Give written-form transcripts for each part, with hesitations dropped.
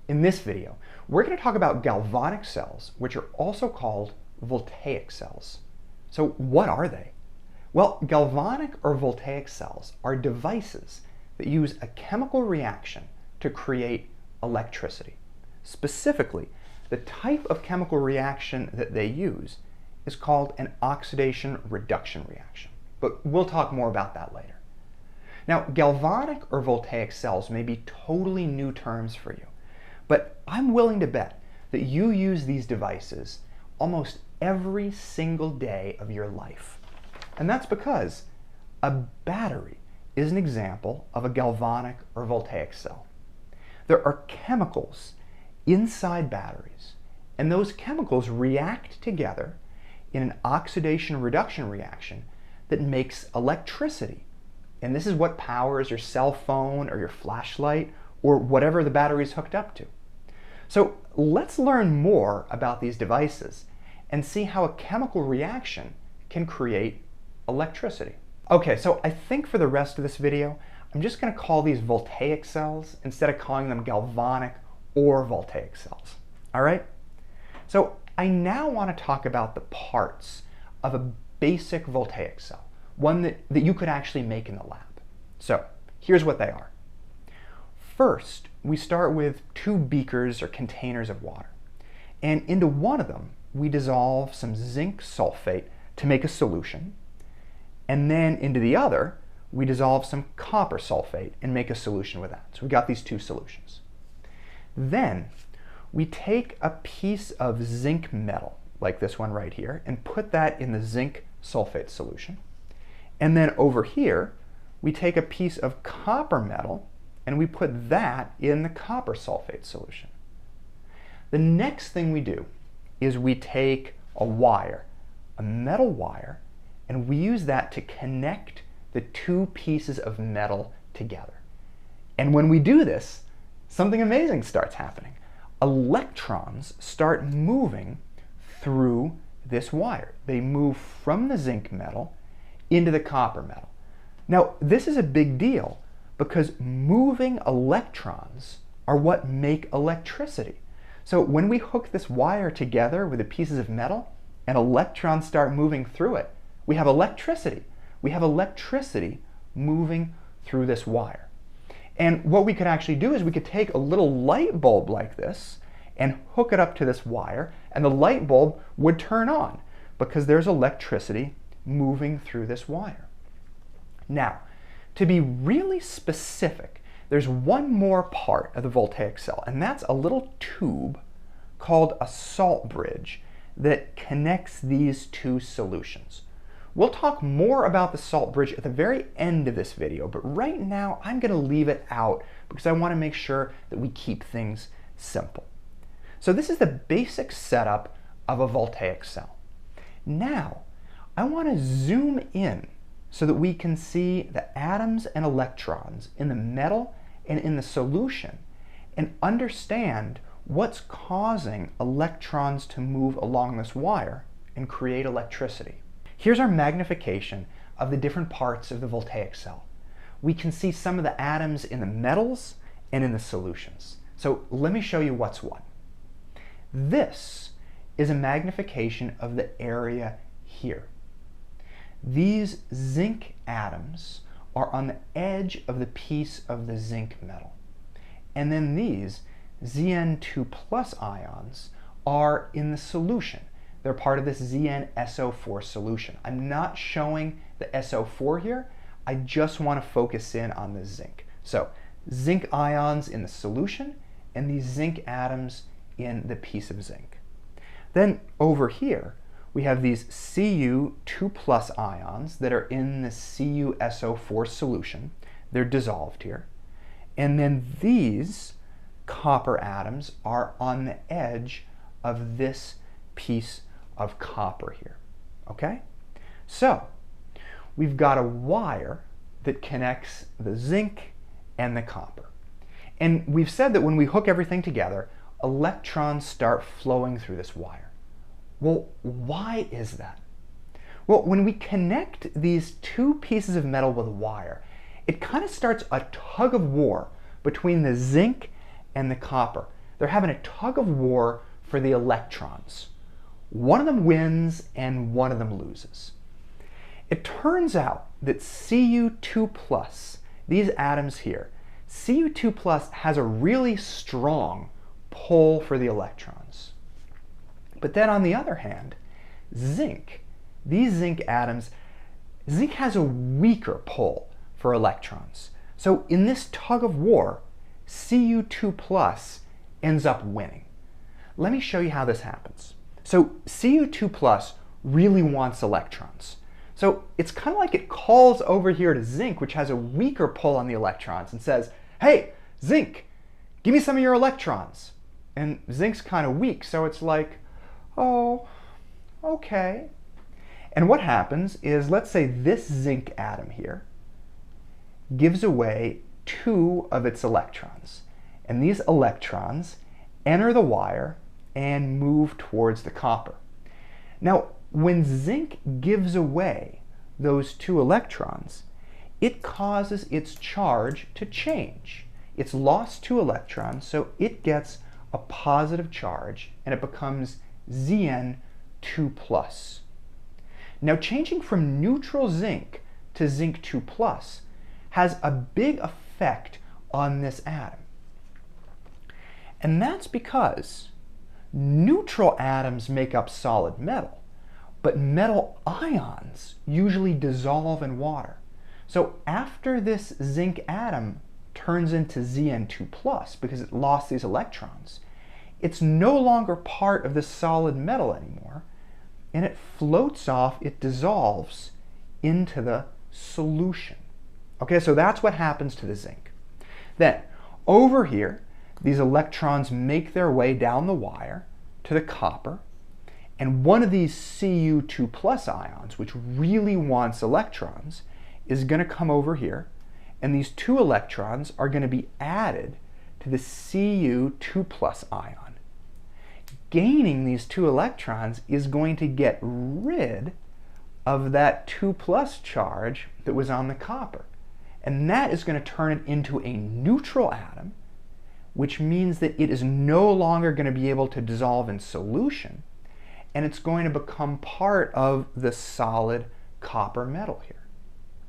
In this video, we're going to talk about galvanic cells, which are also called voltaic cells. So what are they? Well, galvanic or voltaic cells are devices that use a chemical reaction to create electricity. Specifically, the type of chemical reaction that they use is called an oxidation-reduction reaction. But we'll talk more about that later. Now, galvanic or voltaic cells may be totally new terms for you, but I'm willing to bet that you use these devices almost every single day of your life. And that's because a battery is an example of a galvanic or voltaic cell. There are chemicals inside batteries, and those chemicals react together in an oxidation-reduction reaction that makes electricity. And this is what powers your cell phone or your flashlight or whatever the battery is hooked up to. So let's learn more about these devices and see how a chemical reaction can create electricity. Okay, so I think for the rest of this video, I'm just going to call these voltaic cells instead of calling them galvanic or voltaic cells. All right? So I now want to talk about the parts of a basic voltaic cell, one that you could actually make in the lab. So here's what they are. First, we start with two beakers or containers of water. And into one of them, we dissolve some zinc sulfate to make a solution. And then into the other, we dissolve some copper sulfate and make a solution with that. So we got these two solutions. Then we take a piece of zinc metal, like this one right here, and put that in the zinc sulfate solution. And then over here, we take a piece of copper metal and we put that in the copper sulfate solution. The next thing we do is we take a wire, a metal wire, and we use that to connect the two pieces of metal together. And when we do this, something amazing starts happening. Electrons start moving through this wire. They move from the zinc metal into the copper metal. Now, this is a big deal because moving electrons are what make electricity. So when we hook this wire together with the pieces of metal and electrons start moving through it, we have electricity. We have electricity moving through this wire. And what we could actually do is we could take a little light bulb like this and hook it up to this wire, and the light bulb would turn on because there's electricity moving through this wire. Now, to be really specific, there's one more part of the voltaic cell, and that's a little tube called a salt bridge that connects these two solutions. We'll talk more about the salt bridge at the very end of this video, but right now I'm going to leave it out because I want to make sure that we keep things simple. So this is the basic setup of a voltaic cell. Now, I want to zoom in so that we can see the atoms and electrons in the metal and in the solution and understand what's causing electrons to move along this wire and create electricity. Here's our magnification of the different parts of the voltaic cell. We can see some of the atoms in the metals and in the solutions. So let me show you what's what. This is a magnification of the area here. These zinc atoms are on the edge of the piece of the zinc metal. And then these Zn2 plus ions are in the solution. They're part of this ZnSO4 solution. I'm not showing the SO4 here. I just want to focus in on the zinc. So zinc ions in the solution and these zinc atoms in the piece of zinc. Then over here, we have these Cu2 plus ions that are in the CuSO4 solution. They're dissolved here. And then these copper atoms are on the edge of this piece of copper here. Okay? So we've got a wire that connects the zinc and the copper. And we've said that when we hook everything together, electrons start flowing through this wire. Well, why is that? Well, when we connect these two pieces of metal with a wire, it kind of starts a tug of war between the zinc and the copper They're having a tug of war for the electrons. One of them wins and one of them loses. It turns out that Cu2+, these atoms here, Cu2+ has a really strong pull for the electrons. But then on the other hand, zinc, these zinc atoms, zinc has a weaker pull for electrons. So in this tug of war, Cu2+ ends up winning. Let me show you how this happens. So Cu2+ really wants electrons. So it's kind of like it calls over here to zinc, which has a weaker pull on the electrons, and says, hey, zinc, give me some of your electrons. And zinc's kind of weak, so it's like, oh, okay. And what happens is, let's say this zinc atom here gives away 2 of its electrons. And these electrons enter the wire and move towards the copper. Now, when zinc gives away those 2 electrons, it causes its charge to change. It's lost 2 electrons, so it gets a positive charge, and it becomes Zn2+. Now, changing from neutral zinc to zinc 2+ has a big effect on this atom. And that's because neutral atoms make up solid metal, but metal ions usually dissolve in water. So after this zinc atom turns into Zn2+, because it lost these electrons, it's no longer part of the solid metal anymore, and it floats off, it dissolves into the solution. Okay, so that's what happens to the zinc. Then, over here, these electrons make their way down the wire to the copper, and one of these Cu2+ ions, which really wants electrons, is going to come over here, and these 2 electrons are going to be added to the Cu2+ ion. Gaining these 2 electrons is going to get rid of that 2+ charge that was on the copper. And that is going to turn it into a neutral atom, which means that it is no longer going to be able to dissolve in solution, and it's going to become part of the solid copper metal here.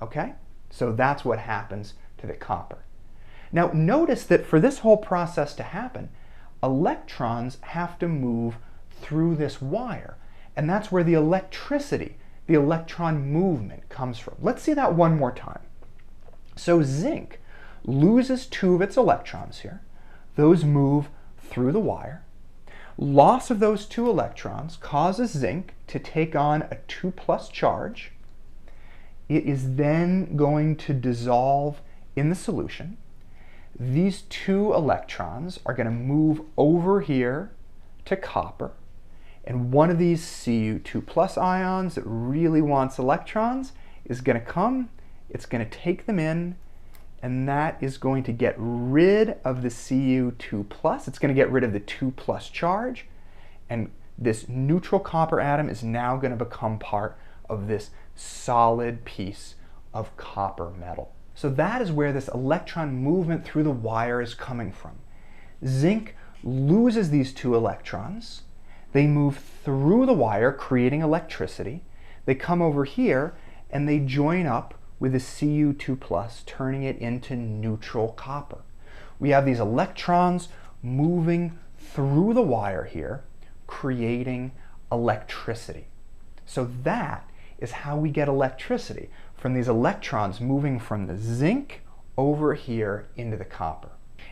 Okay? So that's what happens to the copper. Now notice that for this whole process to happen, electrons have to move through this wire, and that's where the electricity, the electron movement, comes from. Let's see that one more time. So zinc loses 2 of its electrons here. Those move through the wire. Loss of those 2 electrons causes zinc to take on a 2+ charge. It is then going to dissolve in the solution. These 2 electrons are going to move over here to copper, and one of these Cu2+ ions that really wants electrons is going to come, it's going to take them in, and that is going to get rid of the Cu2+. It's going to get rid of the 2+ charge, and this neutral copper atom is now going to become part of this solid piece of copper metal. So that is where this electron movement through the wire is coming from. Zinc loses these 2 electrons. They move through the wire, creating electricity. They come over here and they join up with the Cu2+, turning it into neutral copper. We have these electrons moving through the wire here, creating electricity. So that is how we get electricity, from these electrons moving from the zinc over here into the copper.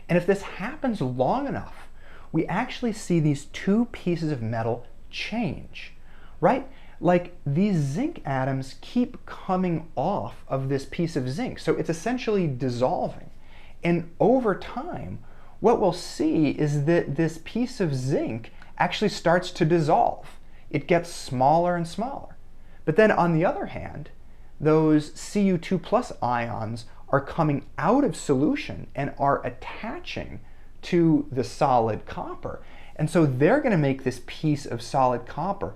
And if this happens long enough, we actually see these 2 pieces of metal change, right? Like these zinc atoms keep coming off of this piece of zinc, so it's essentially dissolving. And over time, what we'll see is that this piece of zinc actually starts to dissolve. It gets smaller and smaller. But then on the other hand, those Cu2+ ions are coming out of solution and are attaching to the solid copper. And so they're going to make this piece of solid copper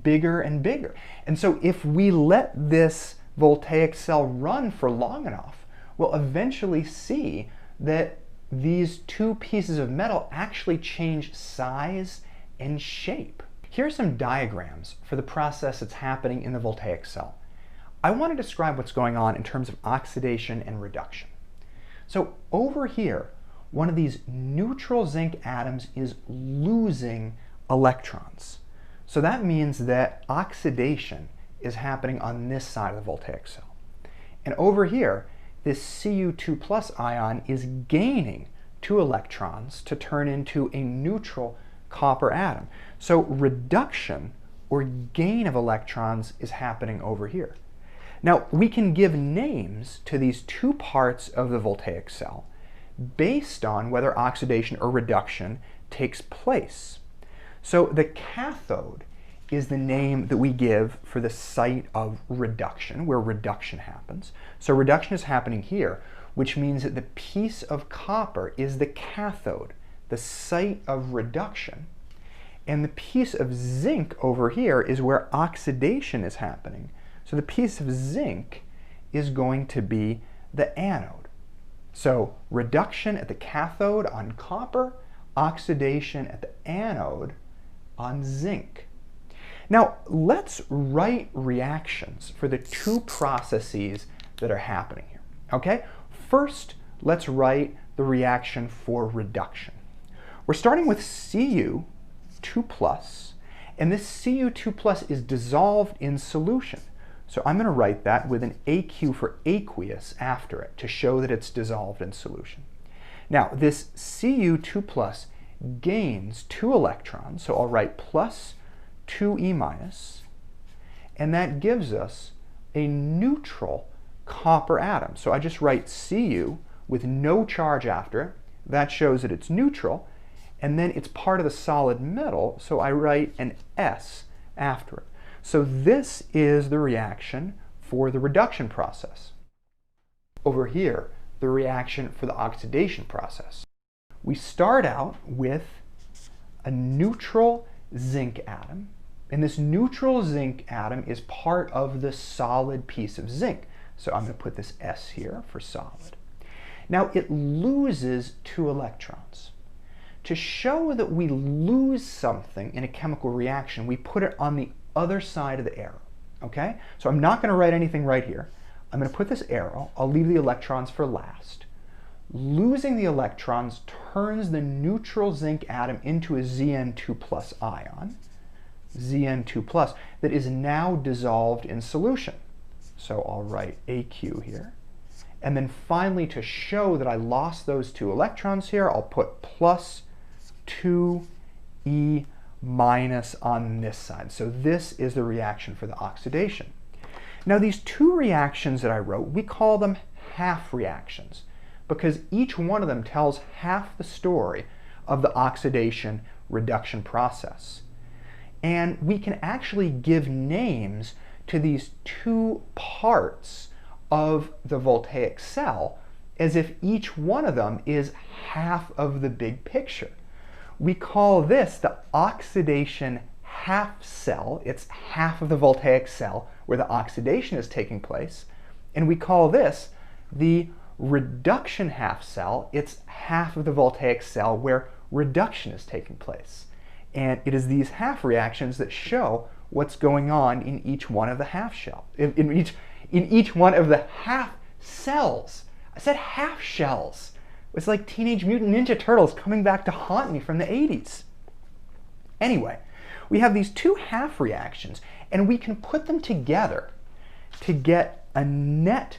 bigger and bigger. And so if we let this voltaic cell run for long enough, we'll eventually see that these two pieces of metal actually change size and shape. Here are some diagrams for the process that's happening in the voltaic cell. I want to describe what's going on in terms of oxidation and reduction. So over here, one of these neutral zinc atoms is losing electrons. So that means that oxidation is happening on this side of the voltaic cell. And over here, this Cu2+ ion is gaining 2 electrons to turn into a neutral copper atom. So reduction or gain of electrons is happening over here. Now we can give names to these two parts of the voltaic cell based on whether oxidation or reduction takes place. So the cathode is the name that we give for the site of reduction, where reduction happens. So reduction is happening here, which means that the piece of copper is the cathode, the site of reduction. And the piece of zinc over here is where oxidation is happening. So the piece of zinc is going to be the anode. So reduction at the cathode on copper, oxidation at the anode on zinc. Now let's write reactions for the two processes that are happening here. Okay? First, let's write the reaction for reduction. We're starting with Cu2+, and this Cu2+ is dissolved in solution. So I'm going to write that with an AQ for aqueous after it to show that it's dissolved in solution. Now this Cu2+ gains 2 electrons, so I'll write plus 2E-, and that gives us a neutral copper atom. So I just write Cu with no charge after it. That shows that it's neutral, and then it's part of the solid metal, so I write an S after it. So this is the reaction for the reduction process. Over here, the reaction for the oxidation process. We start out with a neutral zinc atom, and this neutral zinc atom is part of the solid piece of zinc. So I'm going to put this S here for solid. Now it loses 2 electrons. To show that we lose something in a chemical reaction, we put it on the other side of the arrow. Okay? So I'm not going to write anything right here. I'm going to put this arrow. I'll leave the electrons for last. Losing the electrons turns the neutral zinc atom into a Zn2+ ion, Zn2+, that is now dissolved in solution. So I'll write AQ here. And then finally, to show that I lost those 2 electrons here, I'll put plus 2E- on this side. So this is the reaction for the oxidation. Now these 2 reactions that I wrote, we call them half reactions because each one of them tells half the story of the oxidation reduction process. And we can actually give names to these 2 parts of the voltaic cell as if each one of them is half of the big picture. We call this the oxidation half cell. It's half of the voltaic cell where the oxidation is taking place. And we call this the reduction half cell. It's half of the voltaic cell where reduction is taking place. And it is these half reactions that show what's going on in each one of the half shell, in each one of the half cells. I said half shells. It's like Teenage Mutant Ninja Turtles coming back to haunt me from the 80s. Anyway, we have these 2 half reactions, and we can put them together to get a net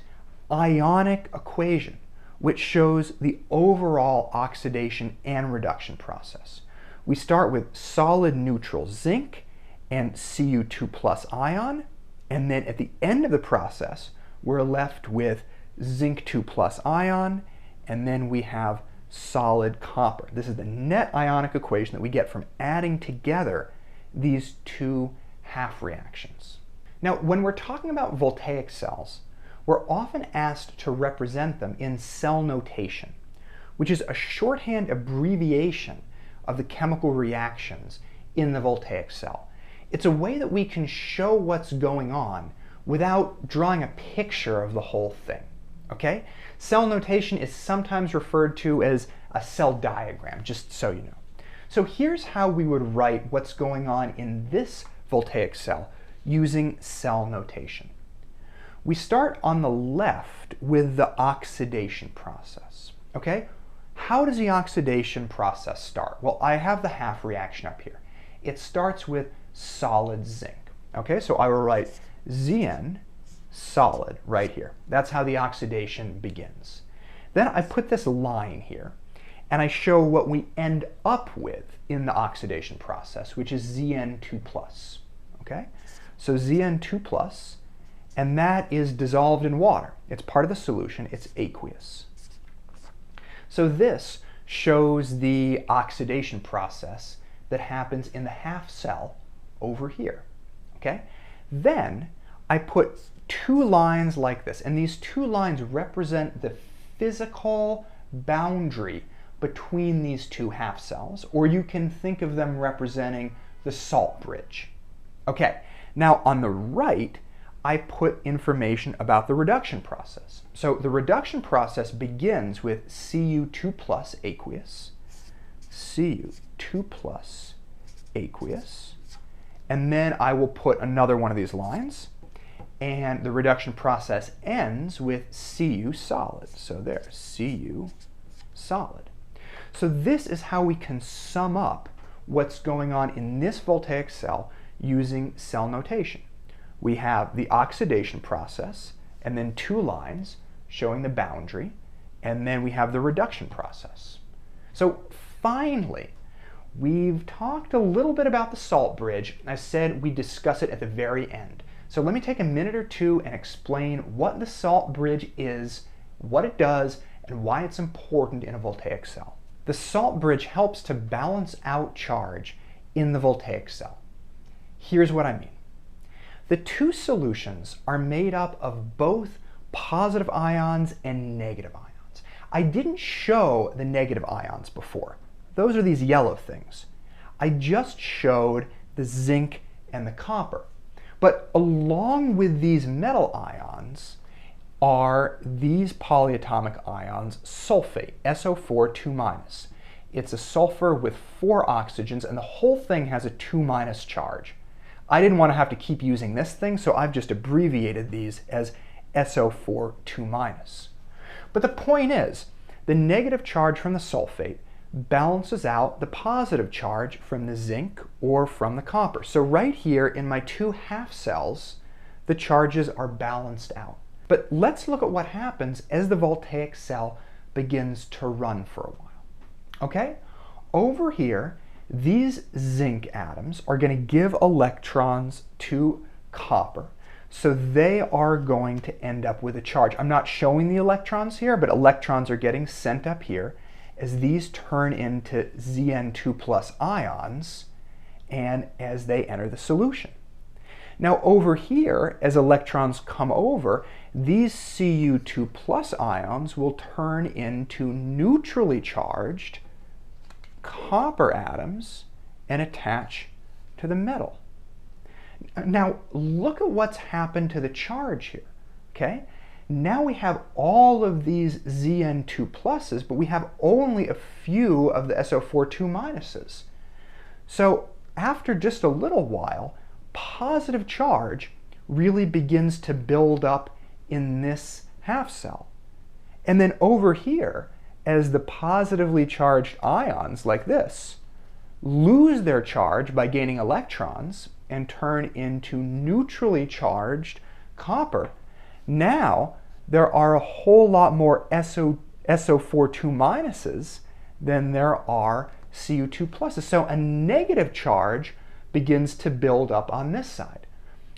ionic equation, which shows the overall oxidation and reduction process. We start with solid neutral zinc and Cu2+ ion, and then at the end of the process, we're left with zinc 2+ ion, and then we have solid copper. This is the net ionic equation that we get from adding together these 2 half reactions. Now, when we're talking about voltaic cells, we're often asked to represent them in cell notation, which is a shorthand abbreviation of the chemical reactions in the voltaic cell. It's a way that we can show what's going on without drawing a picture of the whole thing. Okay? Cell notation is sometimes referred to as a cell diagram, just so you know. So here's how we would write what's going on in this voltaic cell using cell notation. We start on the left with the oxidation process. Okay? How does the oxidation process start? Well, I have the half reaction up here. It starts with solid zinc. Okay, so I will write Zn solid right here. That's how the oxidation begins. Then I put this line here, and I show what we end up with in the oxidation process, which is Zn2+. Okay, so Zn2+, and that is dissolved in water. It's part of the solution. It's aqueous. So this shows the oxidation process that happens in the half cell over here. Okay? Then I put two lines like this, and these two lines represent the physical boundary between these two half cells, or you can think of them representing the salt bridge. Okay, now on the right, I put information about the reduction process. So the reduction process begins with Cu2+ aqueous, Cu2+ aqueous, and then I will put another one of these lines, and the reduction process ends with Cu solid. So there, Cu solid. So this is how we can sum up what's going on in this voltaic cell using cell notation. We have the oxidation process, and then two lines showing the boundary, and then we have the reduction process. So finally, we've talked a little bit about the salt bridge. I said we discuss it at the very end. So let me take a minute or two and explain what the salt bridge is, what it does, and why it's important in a voltaic cell. The salt bridge helps to balance out charge in the voltaic cell. Here's what I mean. The two solutions are made up of both positive ions and negative ions. I didn't show the negative ions before. Those are these yellow things. I just showed the zinc and the copper. But along with these metal ions are these polyatomic ions, sulfate, SO4 2-. It's a sulfur with 4 oxygens, and the whole thing has a 2- charge. I didn't want to have to keep using this thing, so I've just abbreviated these as SO4 2-. But the point is, the negative charge from the sulfate balances out the positive charge from the zinc or from the copper. So right here in my two half cells, the charges are balanced out. But let's look at what happens as the voltaic cell begins to run for a while. Okay? Over here, these zinc atoms are going to give electrons to copper, so they are going to end up with a charge. I'm not showing the electrons here, but electrons are getting sent up here as these turn into Zn2+ ions and as they enter the solution. Now over here, as electrons come over, these Cu2+ ions will turn into neutrally charged copper atoms and attach to the metal. Now look at what's happened to the charge here. Okay? Now we have all of these Zn2+, but we have only a few of the SO4 2-. So after just a little while, positive charge really begins to build up in this half cell. And then over here, as the positively charged ions like this lose their charge by gaining electrons and turn into neutrally charged copper, now there are a whole lot more SO4 2- than there are Cu2+. So a negative charge begins to build up on this side.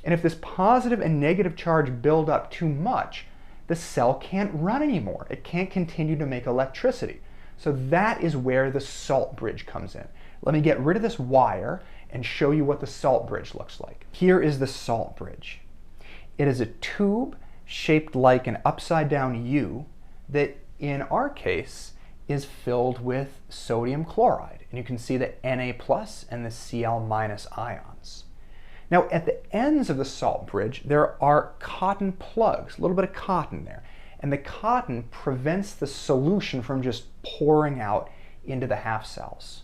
And if this positive and negative charge build up too much, the cell can't run anymore. It can't continue to make electricity. So that is where the salt bridge comes in. Let me get rid of this wire and show you what the salt bridge looks like. Here is the salt bridge. It is a tube shaped like an upside down U that in our case is filled with sodium chloride. And you can see the Na+ and the Cl- ions. Now at the ends of the salt bridge there are cotton plugs, a little bit of cotton there. and the cotton prevents the solution from just pouring out into the half cells.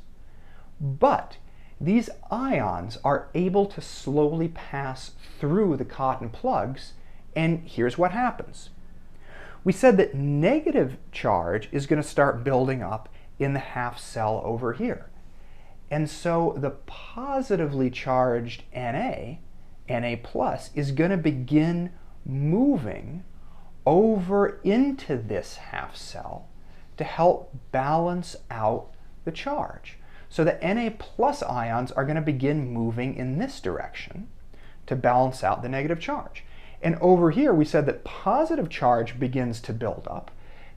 But these ions are able to slowly pass through the cotton plugs, and here's what happens. We said that negative charge is going to start building up in the half cell over here. And so the positively charged Na plus, is going to begin moving over into this half cell to help balance out the charge. So the Na plus ions are going to begin moving in this direction to balance out the negative charge. And over here we said that positive charge begins to build up.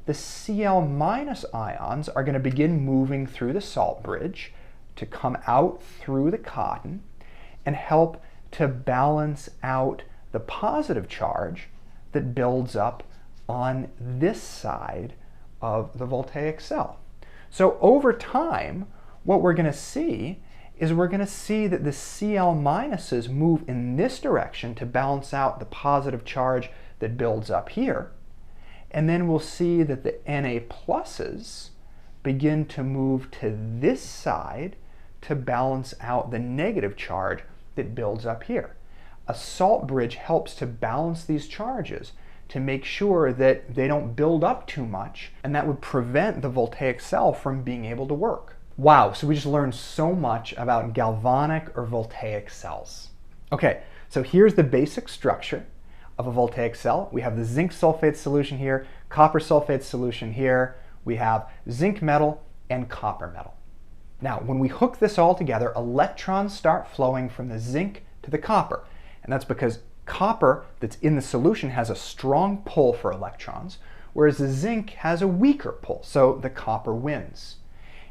The Cl minus ions are going to begin moving through the salt bridge to come out through the cotton and help to balance out the positive charge that builds up on this side of the voltaic cell. So over time, what we're going to see is we're going to see that the Cl minuses move in this direction to balance out the positive charge that builds up here. And then we'll see that the Na pluses begin to move to this side to balance out the negative charge that builds up here. A salt bridge helps to balance these charges to make sure that they don't build up too much, and that would prevent the voltaic cell from being able to work. Wow, so we just learned so much about galvanic or voltaic cells. Okay, so here's the basic structure of a voltaic cell. We have the zinc sulfate solution here, copper sulfate solution here. We have zinc metal and copper metal. Now, when we hook this all together, electrons start flowing from the zinc to the copper. And that's because copper that's in the solution has a strong pull for electrons, whereas the zinc has a weaker pull, so the copper wins.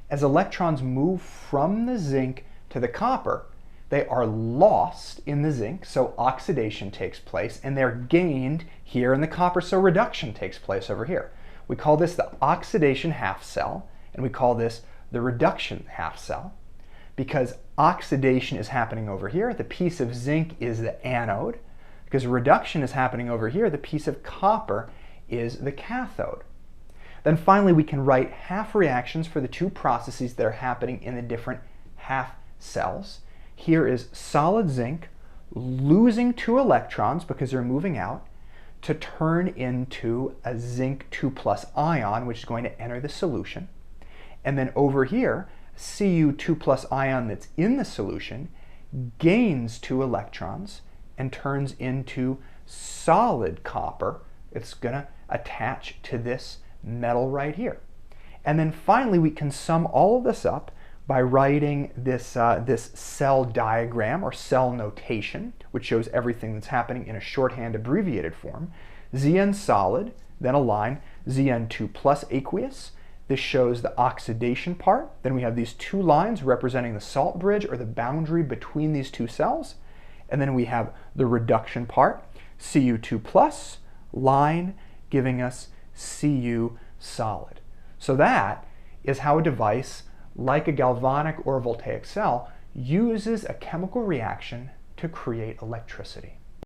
As electrons move from the zinc to the copper, they are lost in the zinc, so oxidation takes place, and they're gained here in the copper, so reduction takes place over here. We call this the oxidation half cell, and we call this the reduction half cell. Because oxidation is happening over here, the piece of zinc is the anode. Because reduction is happening over here, the piece of copper is the cathode. Then finally, we can write half reactions for the two processes that are happening in the different half cells. Here is solid zinc losing 2 electrons because they're moving out to turn into a zinc 2+ ion, which is going to enter the solution. And then over here, Cu2+ ion that's in the solution gains 2 electrons and turns into solid copper. It's going to attach to this metal right here. And then finally, we can sum all of this up by writing this, this cell diagram or cell notation, which shows everything that's happening in a shorthand abbreviated form. Zn solid, then a line, Zn2+ aqueous. This shows the oxidation part. Then we have these 2 lines representing the salt bridge or the boundary between these 2 cells. And then we have the reduction part, Cu2+, line giving us Cu solid. So that is how a device like a galvanic or a voltaic cell uses a chemical reaction to create electricity.